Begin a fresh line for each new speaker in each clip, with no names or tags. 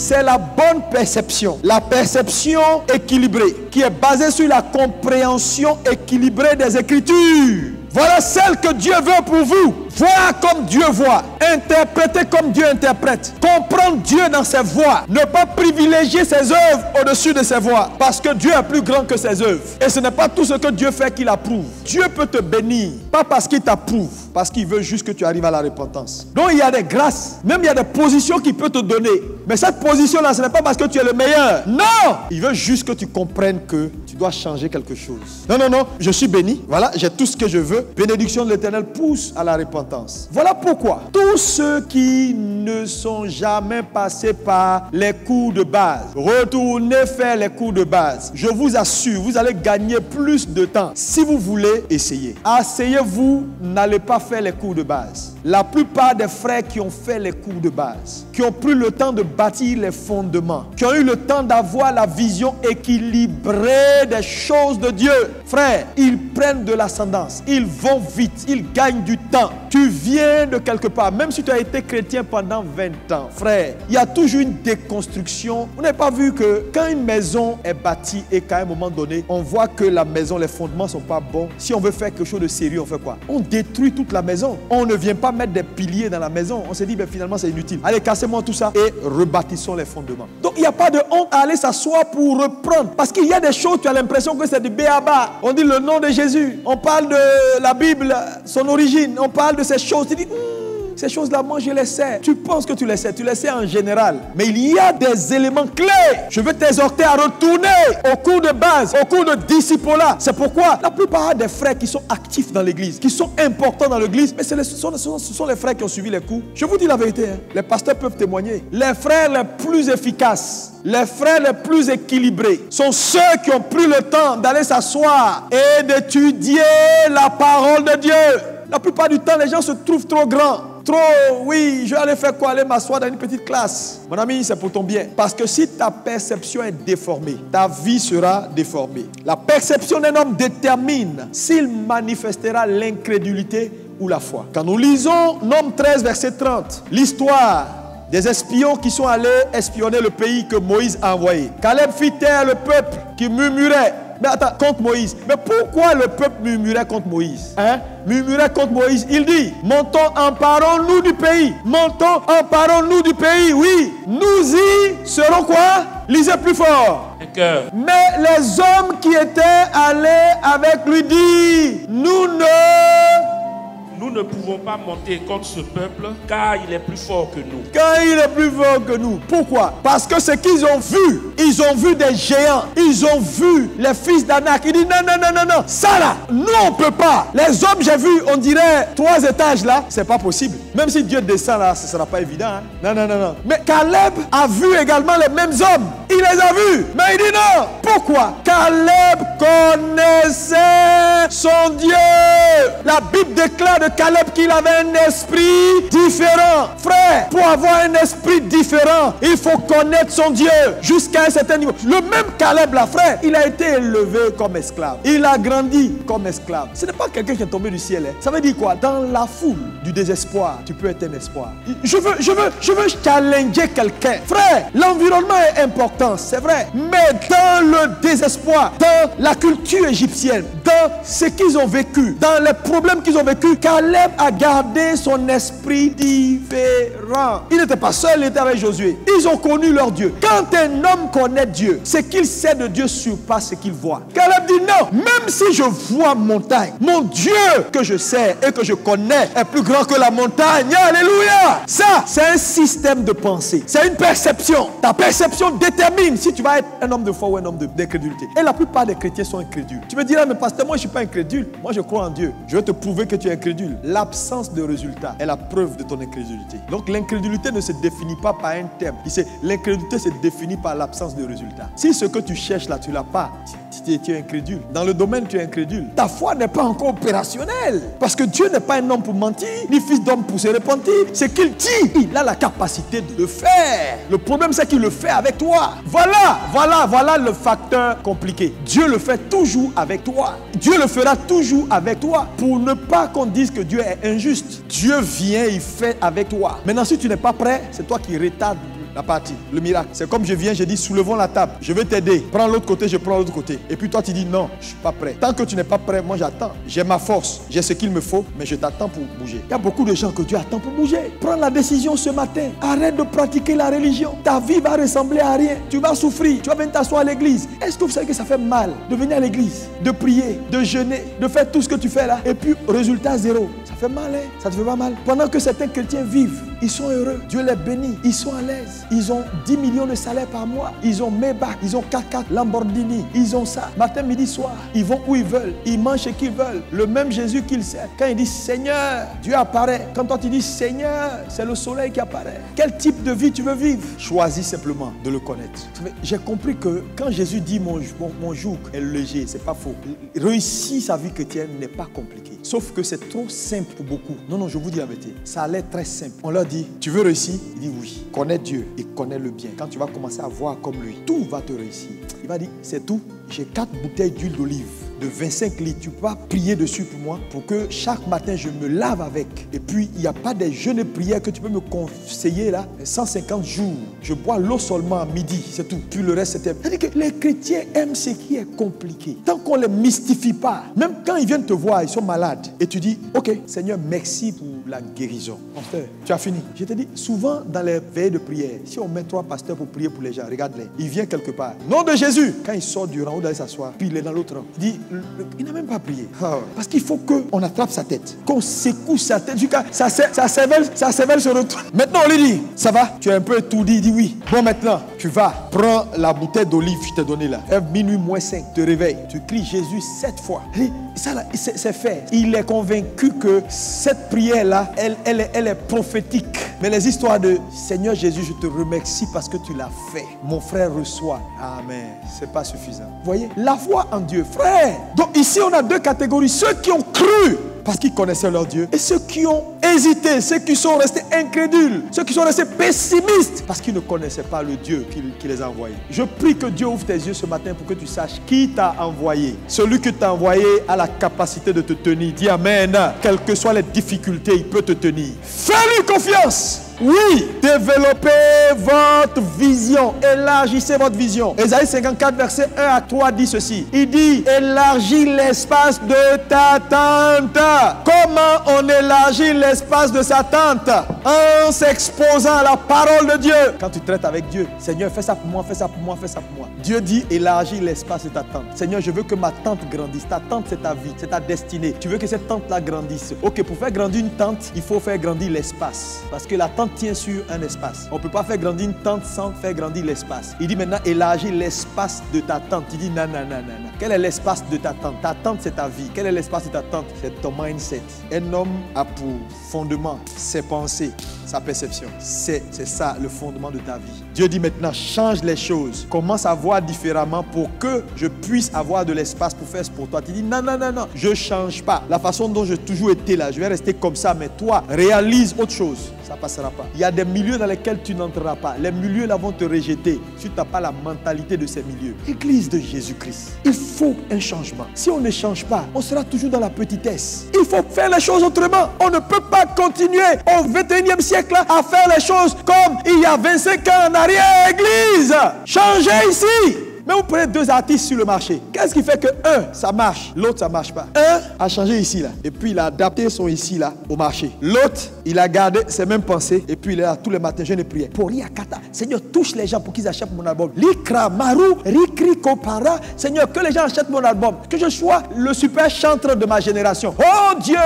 c'est la bonne perception. La perception équilibrée, qui est basée sur la compréhension équilibrée des Écritures. Voilà celle que Dieu veut pour vous. Voir comme Dieu voit. Interpréter comme Dieu interprète. Comprendre Dieu dans ses voies. Ne pas privilégier ses œuvres au-dessus de ses voies. Parce que Dieu est plus grand que ses œuvres. Et ce n'est pas tout ce que Dieu fait qu'il approuve. Dieu peut te bénir. Pas parce qu'il t'approuve. Parce qu'il veut juste que tu arrives à la repentance. Donc il y a des grâces. Même il y a des positions qu'il peut te donner. Mais cette position-là, ce n'est pas parce que tu es le meilleur. Non! Il veut juste que tu comprennes que tu dois changer quelque chose. Non, non, non. Je suis béni. Voilà, j'ai tout ce que je veux. Bénédiction de l'Éternel pousse à la repentance. Voilà pourquoi tous ceux qui ne sont jamais passés par les cours de base, retournez faire les cours de base. Je vous assure, vous allez gagner plus de temps si vous voulez essayer. Asseyez-vous, n'allez pas faire les cours de base. La plupart des frères qui ont fait les cours de base, qui ont pris le temps de bâtir les fondements, qui ont eu le temps d'avoir la vision équilibrée des choses de Dieu, frère, ils prennent de l'ascendance, ils vont vite, ils gagnent du temps. Tu viens de quelque part, même si tu as été chrétien pendant 20 ans, frère, il y a toujours une déconstruction. Vous n'avez pas vu que quand une maison est bâtie et qu'à un moment donné, on voit que la maison, les fondements ne sont pas bons, si on veut faire quelque chose de sérieux, on fait quoi? On détruit toute la maison. On ne vient pas mettre des piliers dans la maison. On se dit, ben, finalement, c'est inutile. Allez, cassez-moi tout ça et rebâtissons les fondements. Donc, il n'y a pas de honte à aller s'asseoir pour reprendre. Parce qu'il y a des choses, tu as l'impression que c'est du béaba. On dit le nom de Jésus. On parle de la Bible, son origine. On parle de ces choses. Tu dis, ces choses-là, moi, je les sais. Tu penses que tu les sais en général. Mais il y a des éléments clés. Je veux t'exhorter à retourner au cours de base, au cours de disciple-là. C'est pourquoi la plupart des frères qui sont actifs dans l'église, qui sont importants dans l'église, mais ce sont les frères qui ont suivi les cours. Je vous dis la vérité, hein. Les pasteurs peuvent témoigner. Les frères les plus efficaces, les frères les plus équilibrés sont ceux qui ont pris le temps d'aller s'asseoir et d'étudier la parole de Dieu. La plupart du temps, les gens se trouvent trop grands. Oui, je vais aller faire quoi? Aller m'asseoir dans une petite classe. Mon ami, c'est pour ton bien. Parce que si ta perception est déformée, ta vie sera déformée. La perception d'un homme détermine s'il manifestera l'incrédulité ou la foi. Quand nous lisons Nombre 13, verset 30, l'histoire des espions qui sont allés espionner le pays que Moïse a envoyé. Caleb fit taire le peuple qui murmurait. Mais attends, contre Moïse. Mais pourquoi le peuple murmurait contre Moïse? Murmurait contre Moïse. Il dit, montons, emparons-nous du pays. Montons, emparons-nous du pays. Oui, nous y serons quoi? Lisez plus fort. Mais les hommes qui étaient allés avec lui disent, nous ne
pouvons pas monter contre ce peuple car il est plus fort que nous.
Car il est plus fort que nous. Pourquoi? Parce que ce qu'ils ont vu, ils ont vu des géants. Ils ont vu les fils d'Anak. Ils disent non. Ça là, nous on ne peut pas. Les hommes, j'ai vu, on dirait 3 étages là. C'est pas possible. Même si Dieu descend là, ce ne sera pas évident. Hein? Non. Mais Caleb a vu également les mêmes hommes. Il les a vus. Mais il dit non. Pourquoi? Caleb connaissait son Dieu. La Bible déclare de Caleb qu'il avait un esprit différent. Frère, pour avoir un esprit différent, il faut connaître son Dieu jusqu'à un certain niveau. Le même Caleb là, frère, il a été élevé comme esclave. Il a grandi comme esclave. Ce n'est pas quelqu'un qui est tombé du ciel. Hein. Ça veut dire quoi? Dans la foule du désespoir, tu peux être un espoir. Je veux challenger quelqu'un. Frère, l'environnement est important, c'est vrai. Mais dans le désespoir, dans la culture égyptienne, dans ce qu'ils ont vécu, dans les problèmes qu'ils ont vécu, Caleb a gardé son esprit différent. Il n'était pas seul, il était avec Josué. Ils ont connu leur Dieu. Quand un homme connaît Dieu, ce qu'il sait de Dieu surpasse ce qu'il voit. Caleb dit non, même si je vois montagne, mon Dieu que je sais et que je connais est plus grand que la montagne. Alléluia. Ça, c'est un système de pensée. C'est une perception. Ta perception détermine si tu vas être un homme de foi ou un homme d'incrédulité. Et la plupart des chrétiens sont incrédules. Tu me diras, mais pasteur, moi je ne suis pas incrédule. Moi je crois en Dieu. Je vais te prouver que tu es incrédule. L'absence de résultat est la preuve de ton incrédulité. Donc l'incrédulité ne se définit pas par un terme. L'incrédulité se définit par l'absence de résultat. Si ce que tu cherches là, tu ne l'as pas, tu es incrédule. Dans le domaine, tu es incrédule. Ta foi n'est pas encore opérationnelle. Parce que Dieu n'est pas un homme pour mentir, ni fils d'homme pour se repentir. Ce qu'il dit, il a la capacité de le faire. Le problème, c'est qu'il le fait avec toi. Voilà le facteur compliqué. Dieu le fait toujours avec toi. Dieu le fera toujours avec toi. Pour ne pas qu'on dise que Dieu est injuste. Dieu vient, il fait avec toi. Maintenant, si tu n'es pas prêt, c'est toi qui retardes la partie, le miracle. C'est comme je viens, je dis soulevons la table, je vais t'aider. Prends l'autre côté, je prends l'autre côté. Et puis toi tu dis non, je ne suis pas prêt. Tant que tu n'es pas prêt, moi j'attends. J'ai ma force, j'ai ce qu'il me faut, mais je t'attends pour bouger. Il y a beaucoup de gens que Dieu attend pour bouger. Prends la décision ce matin. Arrête de pratiquer la religion. Ta vie va ressembler à rien. Tu vas souffrir. Tu vas venir t'asseoir à l'église. Est-ce que vous savez que ça fait mal de venir à l'église, de prier, de jeûner, de faire tout ce que tu fais là, et puis résultat zéro? Ça fait mal, hein? Ça te fait pas mal? Pendant que certains chrétiens vivent, ils sont heureux. Dieu les bénit. Ils sont à l'aise. Ils ont 10 millions de salaires par mois. Ils ont Maybach, ils ont 4x4, Lamborghini. Ils ont ça. Matin, midi, soir. Ils vont où ils veulent. Ils mangent ce qu'ils veulent. Le même Jésus qu'ils servent. Quand il dit Seigneur, Dieu apparaît. Quand toi tu dis Seigneur, c'est le soleil qui apparaît. Quel type de vie tu veux vivre? Choisis simplement de le connaître. J'ai compris que quand Jésus dit mon joug est léger, c'est pas faux. Réussir sa vie chrétienne n'est pas compliqué. Sauf que c'est trop simple pour beaucoup. Non, non, je vous dis la vérité. Ça a l'air très simple. On leur dit, tu veux réussir? Il dit oui. Connais Dieu et connais le bien. Quand tu vas commencer à voir comme lui, tout va te réussir. Il va dire, c'est tout. J'ai 4 bouteilles d'huile d'olive de 25 litres. Tu peux pas prier dessus pour moi pour que chaque matin je me lave avec. Et puis il n'y a pas des jeûnes et prières que tu peux me conseiller là. 150 jours. Je bois l'eau seulement à midi, c'est tout. Puis le reste c'était. C'est-à-dire que les chrétiens aiment ce qui est compliqué. Tant qu'on ne les mystifie pas, même quand ils viennent te voir, ils sont malades. Et tu dis, ok, Seigneur, merci pour la guérison. Mon frère, tu as fini. Je te dis, souvent dans les veillées de prière, si on met 3 pasteurs pour prier pour les gens, regarde-les. Il vient quelque part. Nom de Jésus. Quand il sort du rang, où d'aller s'asseoir, puis il est dans l'autre rang. Il dit, il n'a même pas prié. Parce qu'il faut qu'on attrape sa tête, qu'on secoue sa tête jusqu'à sa cervelle se retourne. Maintenant on lui dit, ça va? Tu es un peu étourdi, il dit oui. Bon maintenant, tu vas, prends la bouteille d'olive que je t'ai donnée là. Minuit moins 5, te réveilles. Tu cries Jésus 7 fois. Ça là, c'est fait. Il est convaincu que cette prière là, elle est prophétique. Mais les histoires de Seigneur Jésus, je te remercie parce que tu l'as fait. Mon frère reçoit. Amen. C'est pas suffisant. Vous voyez? La foi en Dieu, frère. Donc ici on a 2 catégories. Ceux qui ont cru parce qu'ils connaissaient leur Dieu, et ceux qui ont hésité, ceux qui sont restés incrédules, ceux qui sont restés pessimistes parce qu'ils ne connaissaient pas le Dieu qui les a envoyés. Je prie que Dieu ouvre tes yeux ce matin pour que tu saches qui t'a envoyé. Celui qui t'a envoyé a la capacité de te tenir. Dis Amen. Quelles que soient les difficultés, il peut te tenir. Fais-lui confiance. Oui, développez votre vision, élargissez votre vision. Ésaïe 54, verset 1 à 3 dit ceci. Il dit, élargis l'espace de ta tente. Comment on élargit l'espace de sa tente? En s'exposant à la parole de Dieu. Quand tu traites avec Dieu, Seigneur, fais ça pour moi, fais ça pour moi, fais ça pour moi. Dieu dit, élargis l'espace de ta tente. Seigneur, je veux que ma tente grandisse. Ta tente, c'est ta vie, c'est ta destinée. Tu veux que cette tente-là grandisse. Ok, pour faire grandir une tente, il faut faire grandir l'espace. Parce que la tente tient sur un espace. On ne peut pas faire grandir une tente sans faire grandir l'espace. Il dit maintenant élargis l'espace de ta tente. Il dit non. Quel est l'espace de ta tente? Ta tente c'est ta vie. Quel est l'espace de ta tente? C'est ton mindset. Un homme a pour fondement ses pensées, sa perception. C'est ça le fondement de ta vie. Dieu dit maintenant change les choses. Commence à voir différemment pour que je puisse avoir de l'espace pour faire ce pour toi. Tu dis non. Je ne change pas. La façon dont j'ai toujours été là, je vais rester comme ça. Mais toi, réalise autre chose. Ça ne passera pas. Il y a des milieux dans lesquels tu n'entreras pas. Les milieux là vont te rejeter si tu n'as pas la mentalité de ces milieux. Église de Jésus-Christ, il faut un changement. Si on ne change pas, on sera toujours dans la petitesse. Il faut faire les choses autrement. On ne peut pas continuer au 21e siècle là, à faire les choses comme il y a 25 ans en arrière. Église, changez ici. Mais vous prenez 2 artistes sur le marché. Qu'est-ce qui fait que un, ça marche, l'autre, ça ne marche pas? Un a changé ici, là. Et puis, il a adapté son ici, là, au marché. L'autre, il a gardé ses mêmes pensées. Et puis, il est là tous les matins, je ne priais. Pour Riakata, Seigneur, touche les gens pour qu'ils achètent mon album. Likra, Maru, Rikri, Kopara. Seigneur, que les gens achètent mon album. Que je sois le super chanteur de ma génération. Oh Dieu,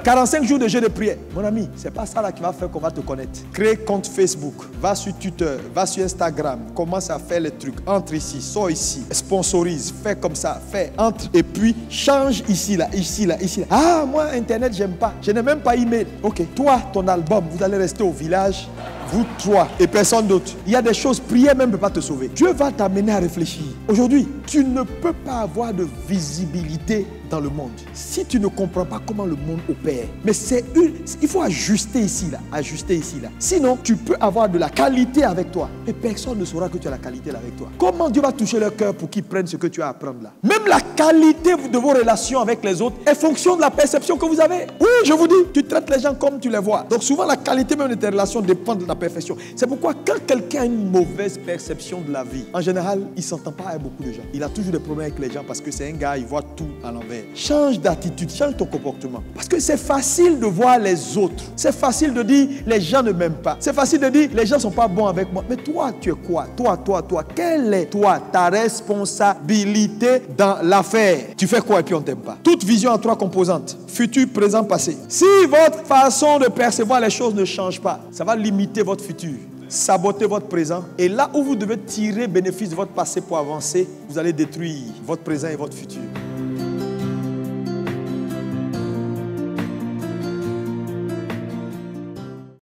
45 jours de jeûne de prière. Mon ami, c'est pas ça là qui va faire qu'on va te connaître. Crée compte Facebook. Va sur Twitter. Va sur Instagram. Commence à faire les trucs. Entre ici. Sors ici, sponsorise, fais comme ça, fais, entre, et puis change ici, là. Ah, moi, Internet, j'aime pas. Je n'ai même pas email. Ok, toi, ton album, vous allez rester au village, vous 3 et personne d'autre. Il y a des choses, prière même ne peut pas te sauver. Dieu va t'amener à réfléchir. Aujourd'hui, tu ne peux pas avoir de visibilité dans le monde si tu ne comprends pas comment le monde opère. Mais il faut ajuster ici, là. Sinon, tu peux avoir de la qualité avec toi et personne ne saura que tu as la qualité là avec toi. Comment Dieu va toucher leur cœur pour qu'ils prennent ce que tu as à apprendre là? Même la qualité de vos relations avec les autres est fonction de la perception que vous avez. Oui, je vous dis, tu traites les gens comme tu les vois. Donc souvent, la qualité même de tes relations dépend de la perfection. C'est pourquoi quand quelqu'un a une mauvaise perception de la vie, en général, il ne s'entend pas avec beaucoup de gens. Il a toujours des problèmes avec les gens parce que c'est un gars, il voit tout à l'envers. Change d'attitude, change ton comportement. Parce que c'est facile de voir les autres. C'est facile de dire, les gens ne m'aiment pas. C'est facile de dire, les gens ne sont pas bons avec moi. Mais toi, tu es quoi? Toi. Quelle est, toi, ta responsabilité dans l'affaire? Tu fais quoi et puis on ne t'aime pas? Toute vision a 3 composantes. Futur, présent, passé. Si votre façon de percevoir les choses ne change pas, ça va limiter votre futur, saboter votre présent. Et là où vous devez tirer bénéfice de votre passé pour avancer, vous allez détruire votre présent et votre futur.